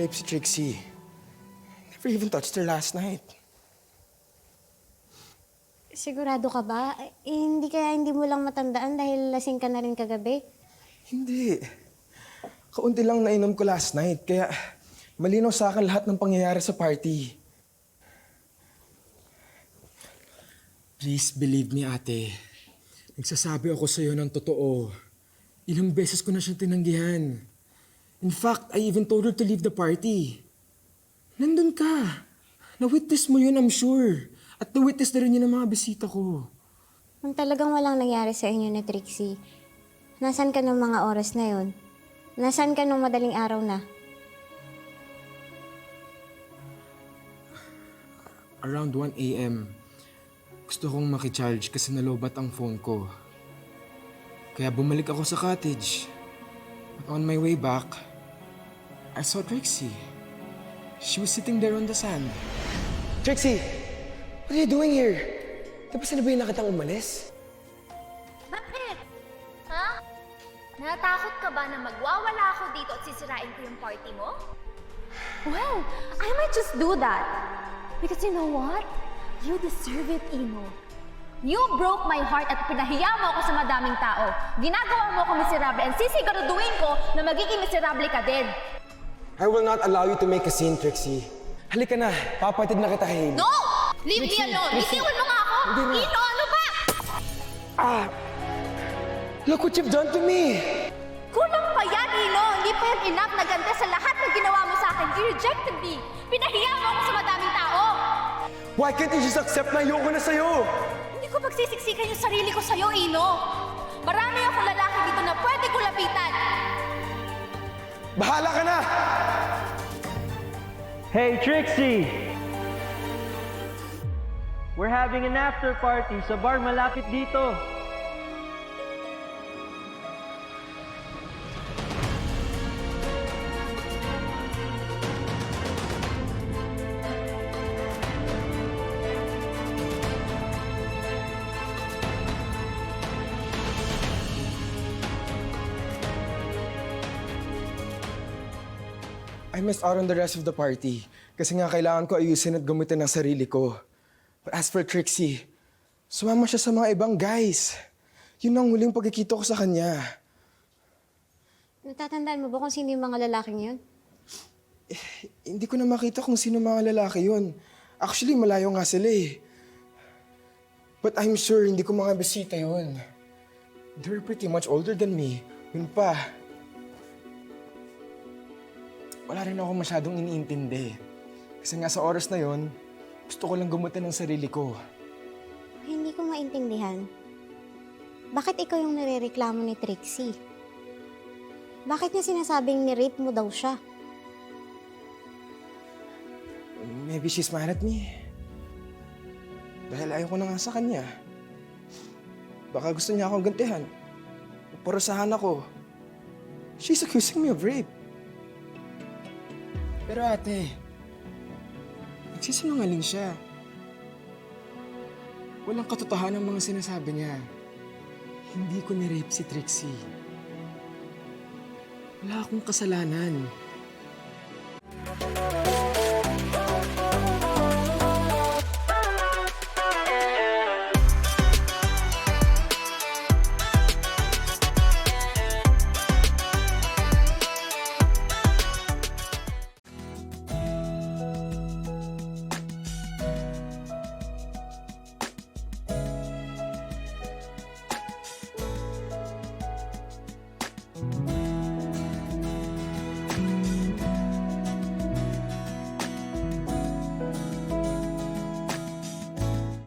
ni-rape si Trixie. Never even touched her last night. Sigurado ka ba? Hindi mo lang matandaan dahil lasing ka na rin kagabi? Hindi. Kaunti lang nainom ko last night, kaya malinaw sa akin lahat ng pangyayari sa party. Please believe me, ate. Nagsasabi ako sa'yo ng totoo. Ilang beses ko na siyang tinanggihan. In fact, I even told her to leave the party. Nandun ka. Na-witness mo yun, I'm sure. At na-witness na rin yun ng mga bisita ko. Kung talagang walang nangyari sa inyo ni Trixie, nasan ka nung mga oras na yon? Nasan ka nung madaling araw na? Around 1 a.m., gusto kong makicharge kasi nalobat ang phone ko. Kaya bumalik ako sa cottage. But on my way back, I saw Trixie. She was sitting there on the sand. Trixie! What are you doing here? Di ba sinabihin na kitang umalis? Bakit? Ha? Natakot ka ba na magwawala ako dito at sisirain ko yung party mo? Well, I might just do that. Because you know what? You deserve it, Ino. You broke my heart at pinahiya mo ako sa madaming tao. Ginagawa mo ako miserable and sisiguraduhin ko na magiging miserable ka din. I will not allow you to make a scene, Trixie. Halika na, papatid na kita, Hailey. No! Leave me alone! Itiwan mo nga ako! Hindi na. Ino, ano ba? Look what you've done to me! Kulang pa yan, Ino! Hindi pa yan enough na ganda sa lahat na ginawa mo sa akin. You rejected me! Pinahiya mo ako sa madaming tao! Why can't you just accept na ayoko na sa'yo? Hindi ko pagsisiksikan yung sarili ko sa'yo, Ino! Marami akong lalaki dito na pwede ko lapitan! Bahala ka na! Hey, Trixie! We're having an after party sa bar malapit dito. I missed out on the rest of the party kasi nga kailangan ko ayusin at gamitin ang sarili ko. But as for Trixie, sumama siya sa mga ibang guys. Yun ang huling pagkikita ko sa kanya. Natatandaan mo ba kung sino yung mga lalaking yun? Hindi ko na makita kung sino mga lalaki yun. Actually, malayo nga sila eh. But I'm sure hindi ko mga bisita yun. They were pretty much older than me. Yun pa. Wala rin ako masyadong iniintindi. Kasi nga sa oras na yon, gusto ko lang gumutin ang sarili ko. Hindi ko maintindihan. Bakit ikaw yung nirereklamo ni Trixie? Bakit niya sinasabing ni-rape mo daw siya? Maybe she's mad at me. Dahil ayaw ko na nga sa kanya. Baka gusto niya akong gantihan. Parusahan ako. She's accusing me of rape. Pero ate, nagsisinungaling siya. Walang katotohanan ang mga sinasabi niya. Hindi ko ni-rape si Trixie. Wala akong kasalanan.